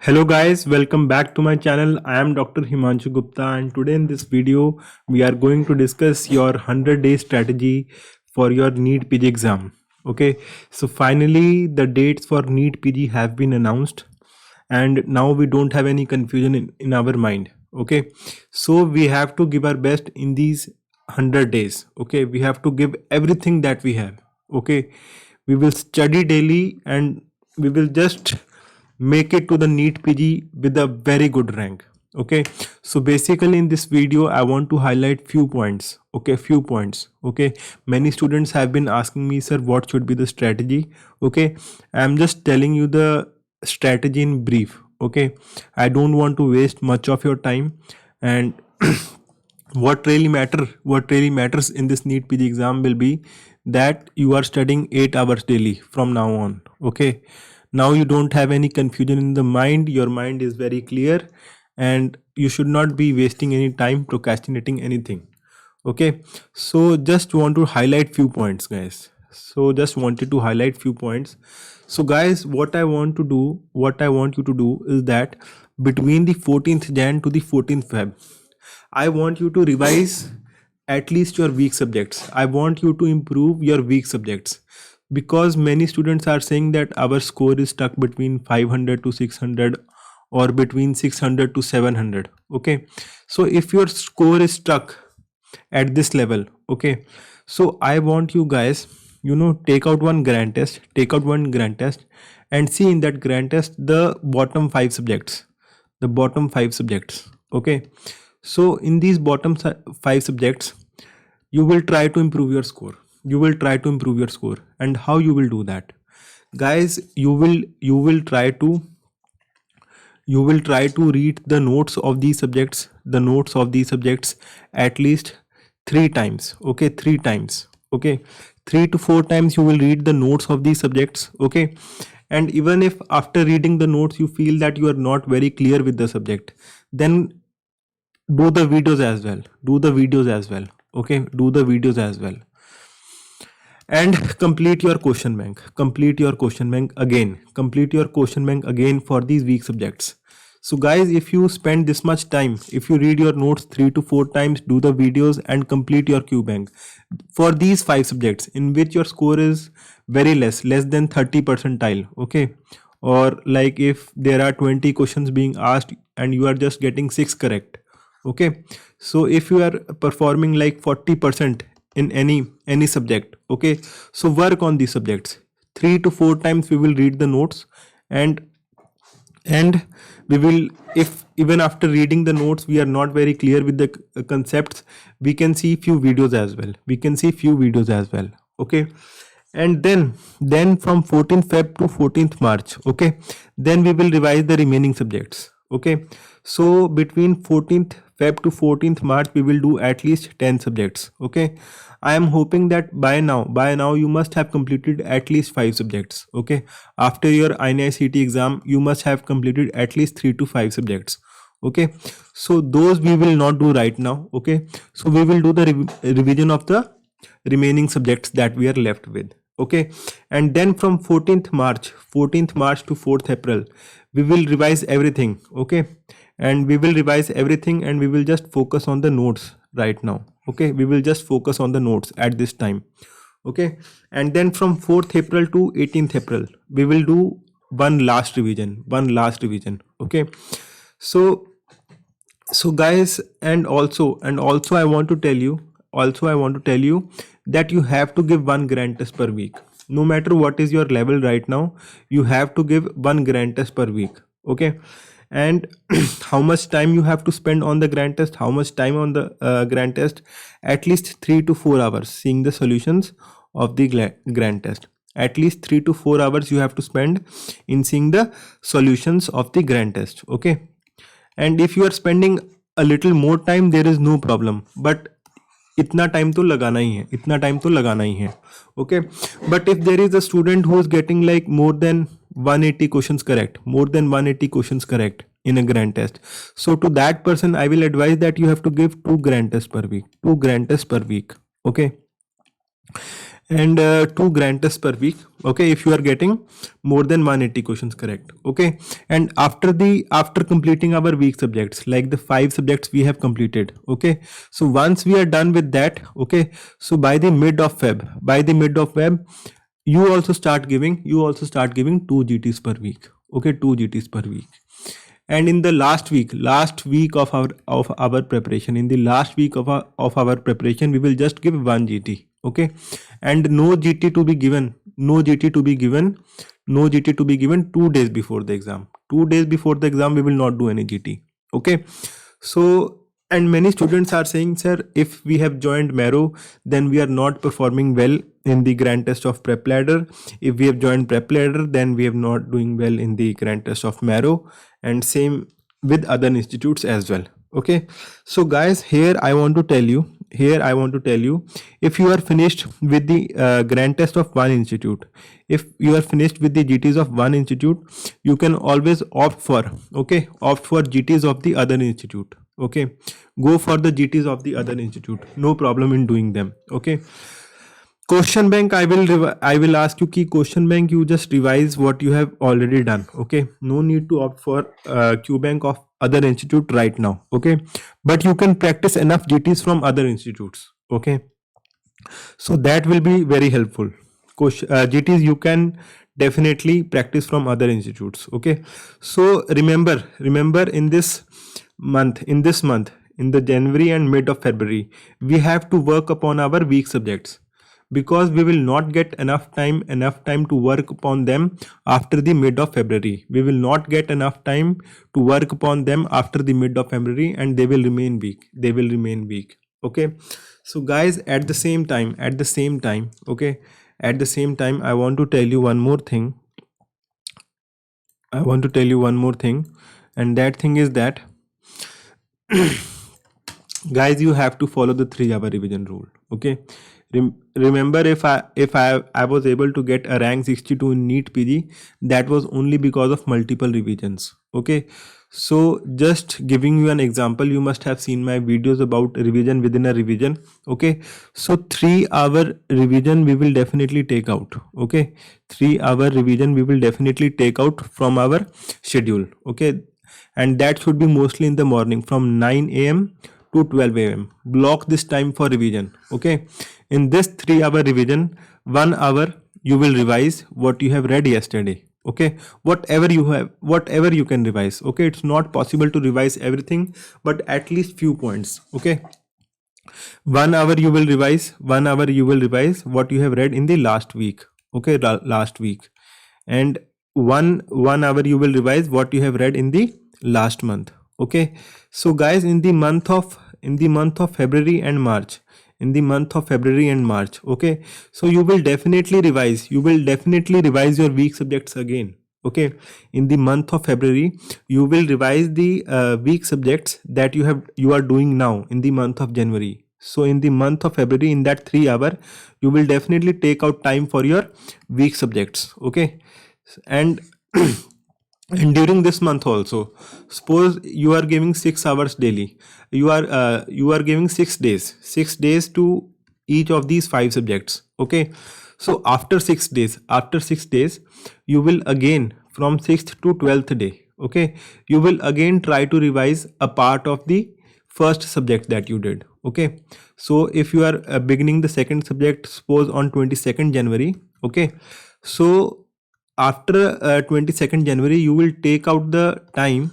Hello guys, welcome back to my channel. I am Dr. Himanshu Gupta and today in this video we are going to discuss your 100-day strategy for your NEET PG exam. Okay, so finally the dates for NEET PG have been announced and now we don't have any confusion in our mind. Okay, so we have to give our best in these 100 days. Okay, we have to give everything that we have. Okay, we will study daily and we will just make it to the NEET PG with a very good rank. Okay, so basically in this video I want to highlight few points. Okay, few points. Okay, many students have been asking me, sir, what should be the strategy? Okay, I'm just telling you the strategy in brief. Okay, I don't want to waste much of your time. And what really matters in this NEET PG exam will be that you are studying 8 hours daily from now on. Okay, now you don't have any confusion in the mind, your mind is very clear and you should not be wasting any time procrastinating anything. Okay, so just want to highlight few points, guys. So just wanted to highlight few points. So guys, what I want you to do is that between the 14th Jan to the 14th Feb, I want you to revise at least your weak subjects. I want you to improve your weak subjects because many students are saying that our score is stuck between 500 to 600 or between 600 to 700. Okay, so if your score is stuck at this level, okay, so I want you guys, take out one grand test and see in that grand test the bottom five subjects. Okay, so in these five subjects you will try to improve your score. And how you will do that, guys? You will try to read the notes of these subjects at least 3 times. Okay, 3 times. Okay, 3 to 4 times you will read the notes of these subjects. Okay, and even if after reading the notes you feel that you are not very clear with the subject, then do the videos as well. Okay, do the videos as well and complete your question bank again for these weak subjects. So guys, if you spend this much time, if you read your notes 3 to 4 times, do the videos and complete your Q bank for these 5 subjects in which your score is very less than 30 percentile. Okay, or like if there are 20 questions being asked and you are just getting 6 correct. Okay, so if you are performing like 40% in any subject, okay, so work on these subjects. 3 to 4 times we will read the notes and we will, if even after reading the notes we are not very clear with the concepts, we can see few videos as well. Okay, and then from 14th Feb to 14th March, okay, then we will revise the remaining subjects. Okay, so between 14th Feb to 14th March we will do at least 10 subjects. Okay, I am hoping that by now you must have completed at least 5 subjects. Okay, after your INI-CET exam you must have completed at least 3 to 5 subjects. Okay, so those we will not do right now. Okay, so we will do the revision of the remaining subjects that we are left with. Okay, and then from 14th March to 4th April we will revise everything. Okay, and we will revise everything and we will just focus on the notes right now. Okay, we will just focus on the notes at this time. Okay, and then from 4th April to 18th April we will do one last revision. Okay, so guys, and also I want to tell you that you have to give one grand test per week. No matter what is your level right now, you have to give one grand test per week. Okay, and how much time you have to spend on the grand test, grand test? At least 3 to 4 hours seeing the solutions of the grand test. At least 3 to 4 hours you have to spend in seeing the solutions of the grand test. Okay, and if you are spending a little more time, there is no problem, but इतना time तो लगाना ही है. Okay, but if there is a student who is getting like more than 180 questions correct in a grand test, so to that person I will advise that you have to give 2 grand tests per week. Okay, and 2 grand tests per week. Okay, if you are getting more than 180 questions correct. Okay, and after completing our week subjects, like the 5 subjects we have completed. Okay, so once we are done with that, okay, so by the mid of Feb, you also start giving 2 GTs per week. Okay, 2 GTs per week. And in the last week of our preparation, in the last week of our preparation, we will just give 1 GT. Okay, and no GT to be given 2 days before the exam. 2 days before the exam we will not do any GT. Okay, so, and many students are saying, sir, if we have joined Marrow, then we are not performing well in the grand test of Prep Ladder. If we have joined Prep Ladder, then we are not doing well in the grand test of Marrow, and same with other institutes as well. Okay, so guys, here I want to tell you, if you are finished with the grand test of one institute, if you are finished with the GTs of one institute, you can always opt for GTs of the other institute. Okay, go for the GTs of the other institute, no problem in doing them. Okay, question bank, I will ask you key question bank, you just revise what you have already done. Okay, no need to opt for Q bank of other institute right now. Okay, but you can practice enough GTs from other institutes. Okay, so that will be very helpful. GTs you can definitely practice from other institutes. Okay, so remember in this month, in the January and mid of February, we have to work upon our weak subjects, because we will not get enough time to work upon them after the mid of February. We will not get enough time to work upon them after the mid of February, and they will remain weak. Okay, so guys, at the same time, I want to tell you one more thing. And that thing is that guys, you have to follow the 3-hour revision rule. Okay, remember, if I was able to get a rank 62 in NEET PG, that was only because of multiple revisions. Okay, so just giving you an example, you must have seen my videos about revision within a revision. Okay, so 3-hour revision we will definitely take out. Okay, 3-hour revision we will definitely take out from our schedule. Okay, and that should be mostly in the morning from 9 a.m. to 12 a.m. Block this time for revision. Okay, in this 3-hour revision, 1 hour you will revise what you have read yesterday. Okay, whatever you can revise. Okay, it's not possible to revise everything, but at least few points. Okay, 1 hour you will revise what you have read in the last week. Okay, last week. And one hour you will revise what you have read in the last month. Okay, so guys, in the month of February and March, okay, so you will definitely revise your weak subjects again. Okay, in the month of February you will revise the weak subjects that you are doing now in the month of January. So in the month of February, in that 3 hour, you will definitely take out time for your weak subjects. Okay, and and during this month also, suppose you are giving 6 hours daily, you are giving 6 days to each of these 5 subjects. Okay, so after 6 days you will again, from 6th to 12th day, okay, you will again try to revise a part of the first subject that you did. Okay, so if you are beginning the second subject, suppose on 22nd January, okay, so after 22nd January you will take out the time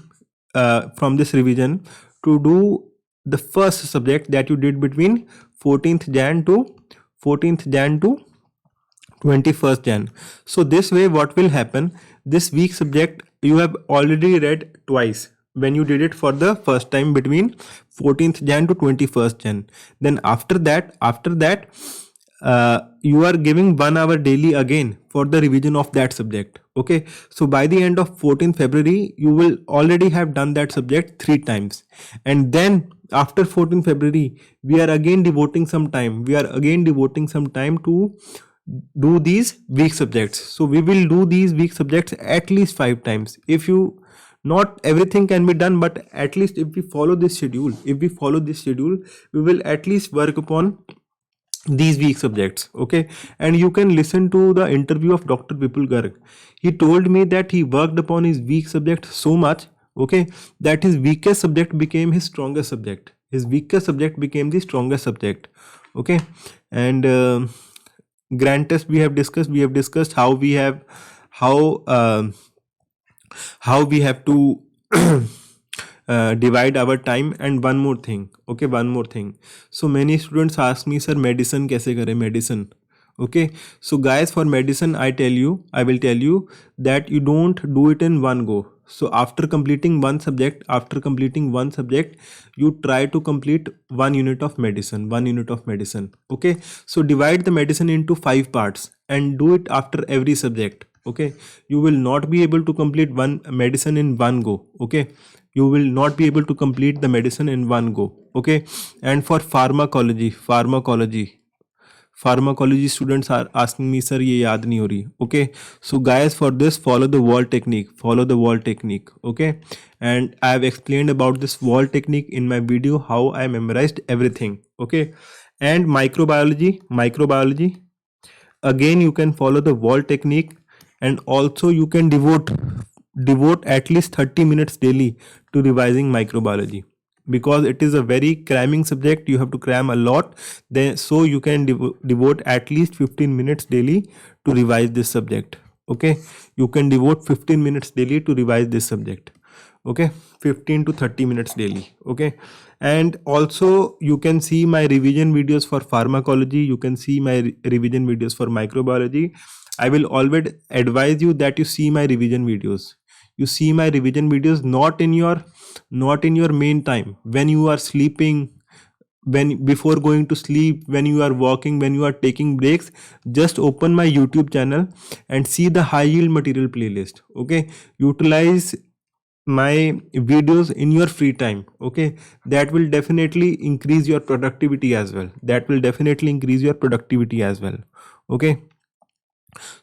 from this revision to do the first subject that you did between 14th Jan to 21st Jan. So this way what will happen, this weak subject you have already read twice when you did it for the first time between 14th Jan to 21st Jan. Then after that you are giving 1 hour daily again for the revision of that subject. Okay, so by the end of 14th February you will already have done that subject 3 times, and then after 14th February we are again devoting some time to do these weak subjects. So we will do these weak subjects at least 5 times. If you, not everything can be done, but at least if we follow this schedule, we will at least work upon these weak subjects. Okay, and you can listen to the interview of Dr. Vipul Garg. He told me that he worked upon his weak subject so much, okay, that his weakest subject became his strongest subject. His weakest subject became the strongest subject. Okay, and grand test we have discussed. We have discussed how we have how how we have to divide our time. And one more thing, okay, one more thing. So many students ask me, sir, medicine kaise kare, medicine. Okay, so guys, for medicine, I will tell you that you don't do it in one go. So after completing one subject, you try to complete 1 unit of medicine, 1 unit of medicine. Okay, so divide the medicine into 5 parts and do it after every subject. Okay, you will not be able to complete one medicine in one go. Okay, you will not be able to complete the medicine in one go. Okay, and for pharmacology students are asking me, sir, ye yaad nahi ho rahi. Okay, so guys, for this, follow the wall technique. Okay, and I have explained about this wall technique in my video, how I memorized everything. Okay, and microbiology, again you can follow the wall technique, and also you can devote at least 30 minutes daily to revising microbiology, because it is a very cramming subject. You have to cram a lot, then so you can devote at least 15 minutes daily to revise this subject. Okay, you can devote 15 minutes daily to revise this subject. Okay, 15 to 30 minutes daily. Okay, and also you can see my revision videos for pharmacology, you can see my revision videos for microbiology. I will always advise you that you see my revision videos. You see my revision videos not in your main time, when you are sleeping, when before going to sleep, when you are walking, when you are taking breaks. Just open my YouTube channel and see the high yield material playlist. Okay, utilize my videos in your free time. Okay, that will definitely increase your productivity as well. Okay,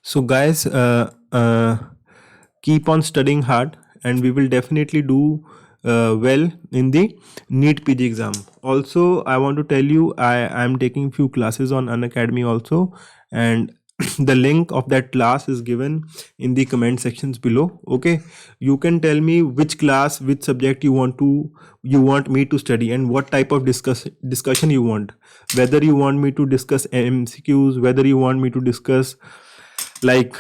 so guys, keep on studying hard, and we will definitely do well in the NEET PG exam. Also, I want to tell you, I am taking few classes on Unacademy also, and the link of that class is given in the comment sections below. Okay, you can tell me which class, which subject you want me to study, and what type of discussion you want. Whether you want me to discuss MCQs, whether you want me to discuss like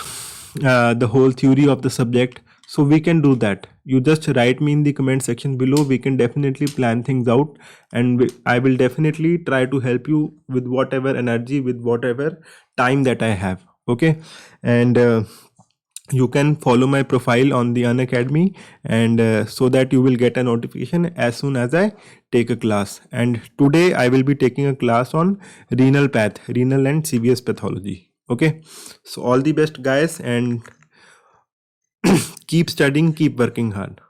the whole theory of the subject, so we can do that. You just write me in the comment section below. We can definitely plan things out, and I will definitely try to help you with whatever energy, with whatever time that I have. Okay, and you can follow my profile on the Unacademy, and so that you will get a notification as soon as I take a class. And today I will be taking a class on renal and CVS pathology. Okay, so all the best guys, and keep studying, keep working hard.